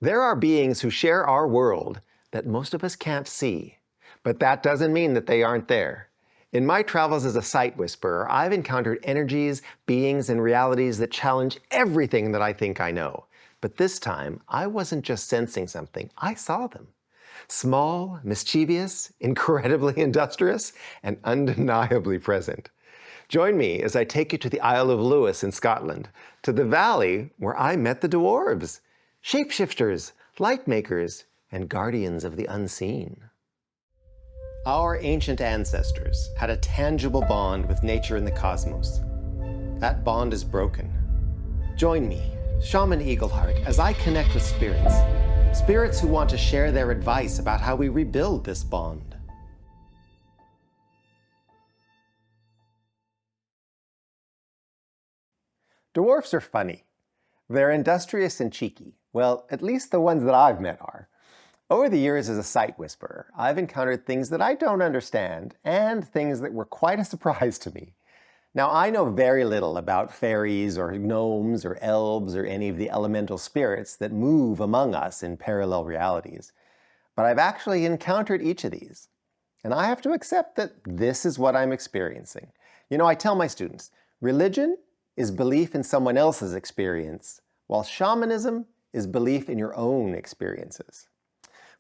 There are beings who share our world that most of us can't see, but that doesn't mean that they aren't there. In my travels as a sight whisperer, I've encountered energies, beings, and realities that challenge everything that I think I know. But this time, I wasn't just sensing something, I saw them. Small, mischievous, incredibly industrious, and undeniably present. Join me as I take you to the Isle of Lewis in Scotland, to the valley where I met the Dwarves, shapeshifters, light makers, and guardians of the unseen. Our ancient ancestors had a tangible bond with nature and the cosmos. That bond is broken. Join me, Shaman Eagleheart, as I connect with spirits. Spirits who want to share their advice about how we rebuild this bond. Dwarfs are funny. They're industrious and cheeky. Well, at least the ones that I've met are. Over the years as a sight whisperer, I've encountered things that I don't understand and things that were quite a surprise to me. Now, I know very little about fairies or gnomes or elves or any of the elemental spirits that move among us in parallel realities. But I've actually encountered each of these. And I have to accept that this is what I'm experiencing. You know, I tell my students, religion is belief in someone else's experience, while shamanism is belief in your own experiences.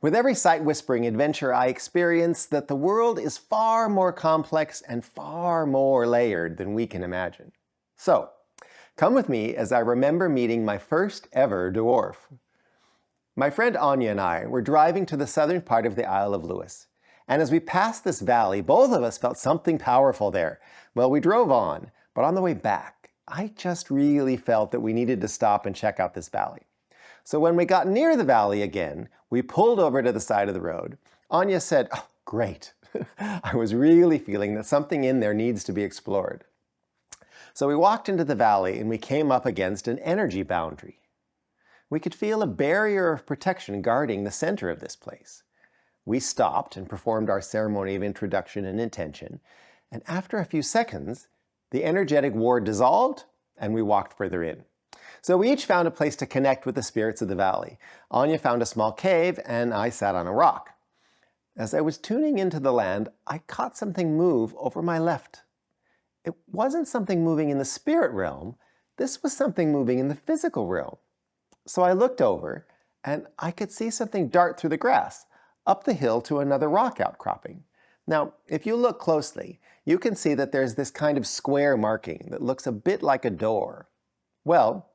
With every sight whispering adventure, I experience that the world is far more complex and far more layered than we can imagine. So, come with me as I remember meeting my first ever dwarf. My friend Anya and I were driving to the southern part of the Isle of Lewis. And as we passed this valley, both of us felt something powerful there. Well, we drove on, but on the way back, I just really felt that we needed to stop and check out this valley. So when we got near the valley again, we pulled over to the side of the road. Anya said, "Oh, great." I was really feeling that something in there needs to be explored. So we walked into the valley and we came up against an energy boundary. We could feel a barrier of protection guarding the center of this place. We stopped and performed our ceremony of introduction and intention, and after a few seconds, the energetic ward dissolved and we walked further in. So we each found a place to connect with the spirits of the valley. Anya found a small cave and I sat on a rock. As I was tuning into the land, I caught something move over my left. It wasn't something moving in the spirit realm. This was something moving in the physical realm. So I looked over and I could see something dart through the grass, up the hill to another rock outcropping. Now, if you look closely, you can see that there's this kind of square marking that looks a bit like a door. Well,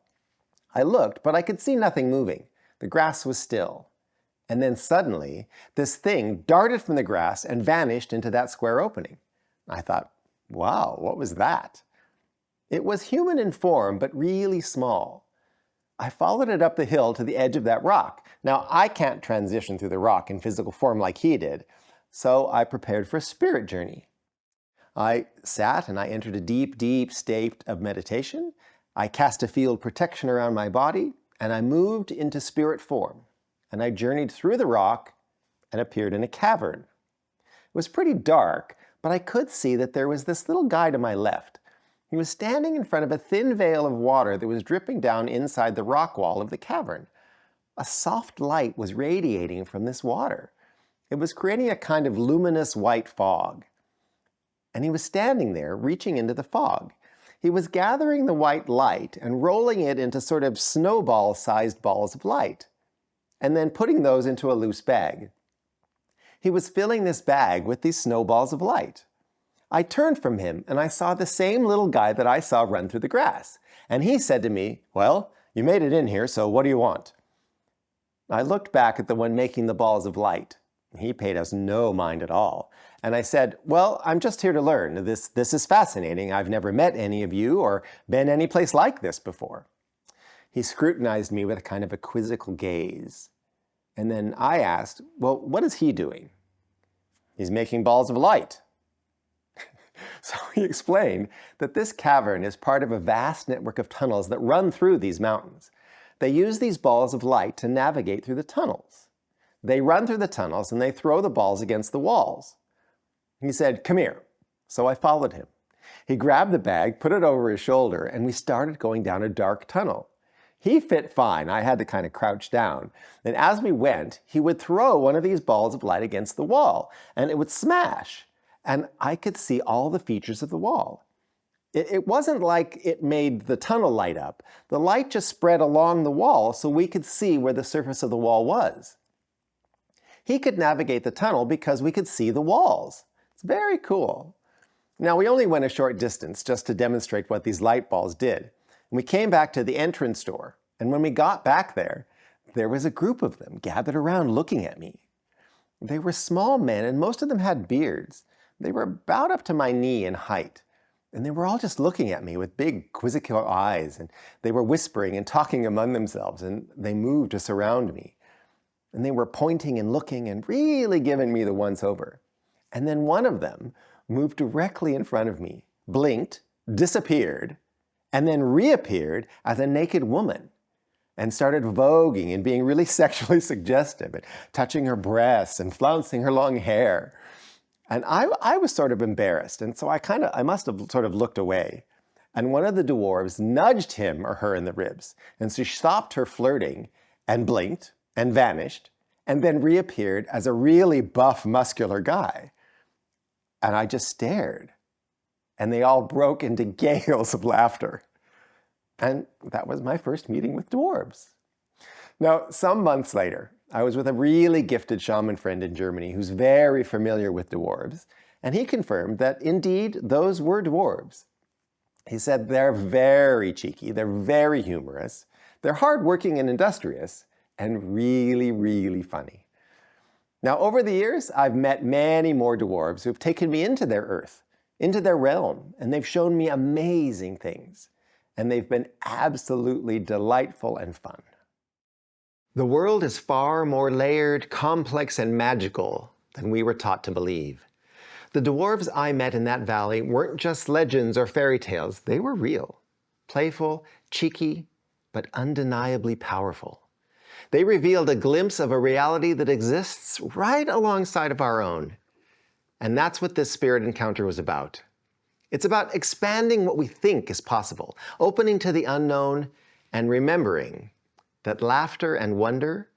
I looked, but I could see nothing moving. The grass was still. And then suddenly, this thing darted from the grass and vanished into that square opening. I thought, wow, what was that? It was human in form, but really small. I followed it up the hill to the edge of that rock. Now, I can't transition through the rock in physical form like he did, so I prepared for a spirit journey. I sat and I entered a deep, deep state of meditation. I cast a field protection around my body, and I moved into spirit form. And I journeyed through the rock and appeared in a cavern. It was pretty dark, but I could see that there was this little guy to my left. He was standing in front of a thin veil of water that was dripping down inside the rock wall of the cavern. A soft light was radiating from this water. It was creating a kind of luminous white fog. And he was standing there, reaching into the fog. He was gathering the white light and rolling it into sort of snowball-sized balls of light, and then putting those into a loose bag. He was filling this bag with these snowballs of light. I turned from him and I saw the same little guy that I saw run through the grass. And he said to me, "Well, you made it in here, so what do you want?" I looked back at the one making the balls of light. He paid us no mind at all. And I said, "Well, I'm just here to learn. This is fascinating. I've never met any of you or been any place like this before." He scrutinized me with a kind of a quizzical gaze. And then I asked, "Well, what is he doing?" "He's making balls of light." So he explained that this cavern is part of a vast network of tunnels that run through these mountains. They use these balls of light to navigate through the tunnels. They run through the tunnels and they throw the balls against the walls. He said, "Come here." So I followed him. He grabbed the bag, put it over his shoulder, and we started going down a dark tunnel. He fit fine. I had to kind of crouch down. And as we went, he would throw one of these balls of light against the wall, and it would smash. And I could see all the features of the wall. It wasn't like it made the tunnel light up. The light just spread along the wall so we could see where the surface of the wall was. He could navigate the tunnel because we could see the walls. It's very cool. Now, we only went a short distance just to demonstrate what these light balls did. And we came back to the entrance door, and when we got back there was a group of them gathered around looking at me. They were small men, and most of them had beards. They were about up to my knee in height. And they were all just looking at me with big quizzical eyes, and they were whispering and talking among themselves, and they moved to surround me. And they were pointing and looking and really giving me the once-over. And then one of them moved directly in front of me, blinked, disappeared, and then reappeared as a naked woman and started voguing and being really sexually suggestive and touching her breasts and flouncing her long hair. And I was sort of embarrassed, and so I must have sort of looked away. And one of the dwarves nudged him or her in the ribs, and so she stopped her flirting and blinked and vanished, and then reappeared as a really buff, muscular guy. And I just stared, and they all broke into gales of laughter. And that was my first meeting with dwarves. Now, some months later, I was with a really gifted shaman friend in Germany who's very familiar with dwarves, and he confirmed that indeed those were dwarves. He said they're very cheeky, they're very humorous, they're hardworking and industrious, and really, really funny. Now, over the years, I've met many more dwarves who've taken me into their earth, into their realm, and they've shown me amazing things. And they've been absolutely delightful and fun. The world is far more layered, complex, and magical than we were taught to believe. The dwarves I met in that valley weren't just legends or fairy tales. They were real, playful, cheeky, but undeniably powerful. They revealed a glimpse of a reality that exists right alongside of our own. And that's what this spirit encounter was about. It's about expanding what we think is possible, opening to the unknown, and remembering that laughter and wonder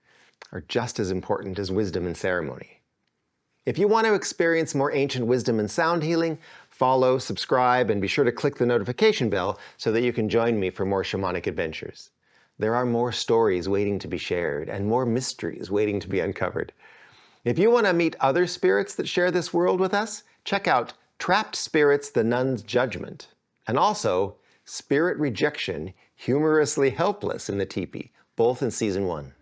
are just as important as wisdom and ceremony. If you want to experience more ancient wisdom and sound healing, follow, subscribe, and be sure to click the notification bell so that you can join me for more shamanic adventures. There are more stories waiting to be shared and more mysteries waiting to be uncovered. If you want to meet other spirits that share this world with us, check out Trapped Spirits, the Nun's Judgment, and also Spirit Rejection, Humorously Helpless in the Teepee, both in Season 1.